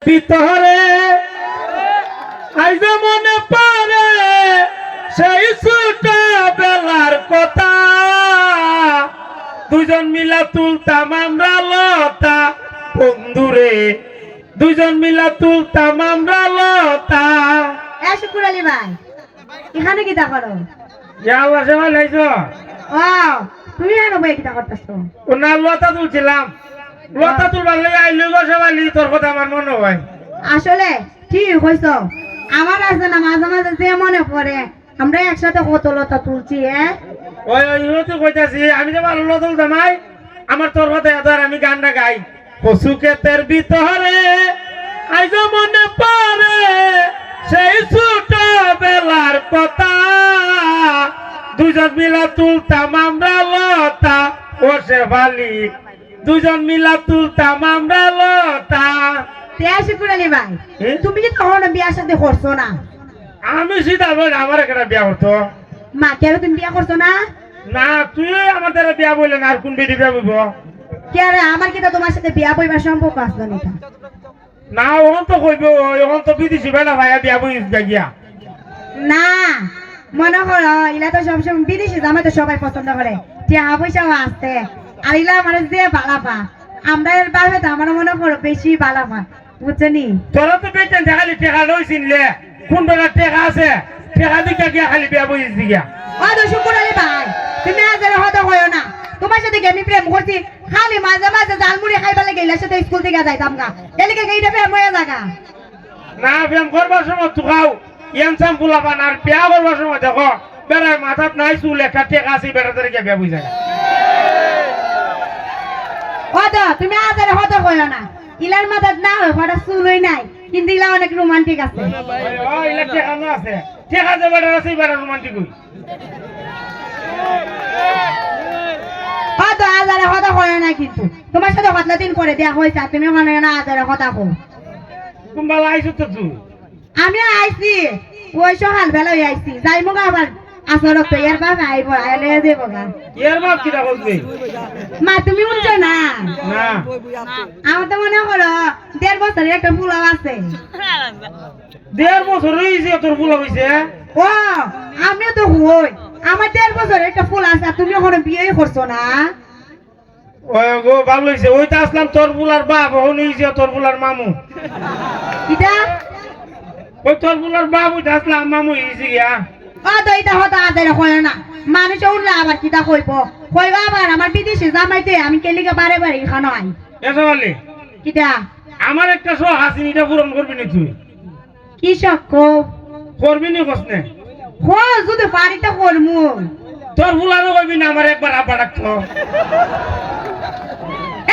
ভিতরে আইজ মনে পড়ে সেই ছোটবেলার কথা, দুজন মিলা তুলতাম আমরা লতা বন্ধুরে, দুজন মিলা তুলতাম আমরা লতা। শুকুর আলী ভাই, এখানে কি তা করো? তুমি এখানে বই কিতা করতেছো? না লতা তুলছিলাম, লতা তুলবার লাগে আইলে গো সেবালি, তোর কথা আমার মনে হয়। আসলে ঠিক হইছো, আমার আছে না মাঝে মাঝে যে মনে পড়ে আমরা একসাথে কত লতা তুলছি। ওই ওই তো কইতাছি, আমি যে ভালো লতা তুলতাম আমার তোর কথা এদার আমি গানটা গাই। কচু ক্ষেতের ভিতরে আইজ মনে পড়ে সেই ছোটবেলার কথা, দুজন মিলা তুলতাম আমরা লতা ও শেফালি, দুজন মিলা তুলতাম আমরা লতা। শুকুর আলী ভাই, তুমি কি তখন বিয়ার সাথে করছো না? আমি সিধা বলে আমার একটা বিয়া করতো। মা কেন তুমি বিয়া করছো না? না তুই আমার দ্বারা বিয়া বললেন, আর কোন বেটি বিয়া বলবো? কে রে, আমার কি তোমার সাথে বিয়া বইবার সম্পর্ক আসলো না? না ওখান তো কইব, ওখান তো বিদেশি বেলা ভাইয়া বিয়া বই গিয়া। না মনে করো ইলা তো সবসময় বিদেশি জামাই তো সবাই পছন্দ করে, টাকা পয়সাও আসতে, আর ইলা আমার যে বালাপা, আমরা এর বাড়বে তো আমার মনে করো বেশি বালাপা, বুঝছনি? তোরা তো বেটেন খালি টেকা লই চিনলে, কোন বেলা টেকা আছে টেকা দিকে গিয়া খালি বিয়া বই গিয়া। ও তো শুকুর আলী ভাই, তুমি আজের হতো হইও না, তোমার সাথে আমি প্রেম করছি, খালি মাঝে মাঝে জালমুড়ি খাইবা লাগে ইলার সাথে স্কুল থেকে যাইতাম গা, এদিকে এইটা প্রেম হয়ে জাগা। না প্রেম করবার সময় তু খাও ইয়ানসাম ফুলাবান, আর বিয়া করবার সময় দেখো বেড়ায় মাথাত নাই চুল একটা টেকা আছে বেড়া ধরে গিয়া বিয়া বই যায়। হতো তুমি আজের হতো হইও না, ইলার মাথাত না হয় হঠাৎ চুলই নাই, কিন্তু ইলা অনেক রোমান্টিক আছে। ইলা টেকা না আছে, টেকা যে বেড়া আছে বেড়া রোমান্টিক হই। হতো আজারে হতা হয় না, কিন্তু তোমার সাথে হতলা দিন করে দেয়া হয়েছে, তুমি ওখানে না আজারে হতা কো। কুম্বালা আইছো তো তুই? আমি আইছি ওই সকাল বেলায় আইছি, যাইমো গা আবার আসর তো এর বাবা আইব, আইলে দেব গা। এর বাপ কিটা বলবে? মা তুমি উঠছো না? না আমার তো মনে করো 1.5 বছরের একটা ফুলাও আছে। 1.5 বছর হইছে তোর ফুলা হইছে? ও আমিও তো হই, আমার 1.5 বছরের একটা ফুল আছে, তুমি ওখানে বিয়ে করছো না? ওই গো ভালো হইছে, ওই তো আসলাম তোর ফুলার বাপ, ওখানে হইছে তোর ফুলার মামু। কিটা? ওই তোর ফুলার বাপ ওই আসলাম মামু হইছে গিয়া। ও তো এটা হতো আজারে হয় না, মানুষ উঠলে আবার কিটা কইব, কইবা আবার আমার বিদেশি জামাইতে আমি কেলিকে বারে বারে এখানে আই। এসো বলি কিটা? আমার একটা শখ আছে, এটা পূরণ করবি না তুই? কি শখ? করবি নি কসনে? হো যদি পারিতে করমু। তোর ফুলারও কইবি না আমার একবার আব্বা ডাকতো?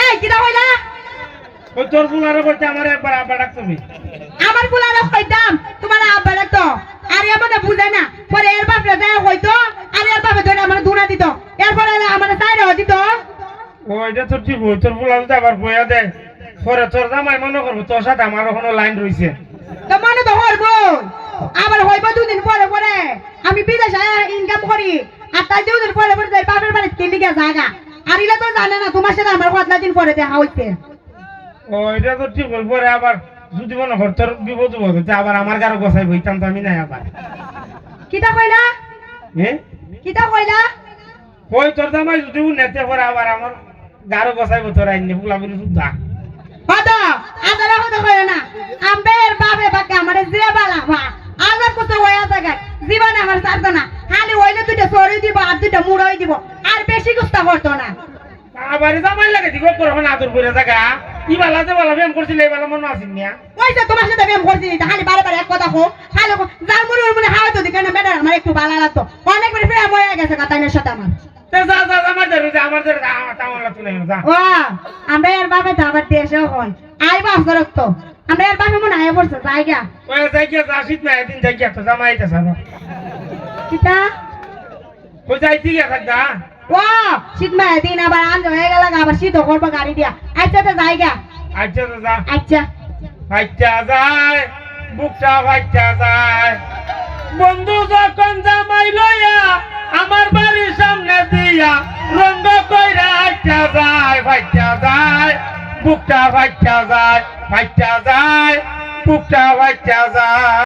এই কিটা কইলা? ওই তোর ফুলারও কইতে আমার একবার আব্বা ডাকতো? আমার ফুলারে কইতাম তোমার আব্বা লাগতো, আর এমন বুঝে না, পরে এর বাপরে যায় কইতো, আর এর বাপে ধরে আমার দুনা দিত, এরপরে আমার সাইরে দিত। ও এটা তো ঠিক, তোর ফুলার তো আবার বইয়া দেয়, পরে তোর জামাই মনে করবো তোর সাথে আমার ওখানে লাইন রয়েছে। তো মনে তো হইব, আবার হইব 2 দিন পরে পরে আমি বিদেশে ইনকাম করি, আর তাই 2 দিন পরে পরে যাই বাপের বাড়ি কেলিকে জাগা, আর ইলা তো জানে না তোমার সাথে আমার কতলা দিন পরে দেখা হইছে। ও এটা তো ঠিক, পরে আবার যদি মনে কর তোর বিপদ হচ্ছে আবার আমার গারো গোসাই বইতাম তো আমি নাই আবার। কিটা কইলা? হ্যাঁ কিটা কইলা? ওই তোর জামাই যদি নেতে পরে আবার আমার গারো গোসাই তোর আইনি ফুলা বলি সুদ্ধা। হতো আজারা হতো কইও না, আম্বের বাপে বাকে আমারে যে বালা বা আজার কত হইয়া জায়গা জীবনে আমার ছাড়তো না, খালি হইলে 2টা সরি দিব আর 2টা মুড়াই দিব, আর বেশি গুস্তা করতো না। আবার জামাই লাগে দিব পরে আদর করে জায়গা ই বালা যে বালা ব্যায়াম করছিল এই বালা মনে আসেন না? ওই যে তোমার সাথে ব্যায়াম করছি, খালি বারে বারে এক কথা কো, খালি যার মুড়ি মুড়ি হাওয়াতো দিকে না বেটা আমার একটু ভালো লাগতো, অনেকবার প্রেম হয়ে গেছে কাতাইনের সাথে আমার। যা যা আমার ধরে আমার ধরে আমার লাগতো না যা। ও আমরা এর বাপে তো আবার দেশেও হন আইবা আসরক তো, আমরা এর বাপে মনে আয় পড়ছে জায়গা। ওই জায়গা যা শীত না একদিন জায়গা তো জামাই এটা সারা কিটা? ওই যাইতে গিয়া থাকবা। ও শীত মায় দিন আবার আনতে হয়ে গেল, আবার শীত করবো গাড়ি দিয়া। আচ্ছা তো জায়গা। আচ্ছা তো যা। আচ্ছা ফাইটা যায় বুকটা ফাইটা যায়, বন্ধু যখন জামাই লইয়া আমার বাড়ির সামনে দিয়া রঙ্গ কইরা আইটা যায়, ফাইটা যায় বুকটা ফাইটা যায়, ফাইটা যায় বুকটা ফাইটা যায়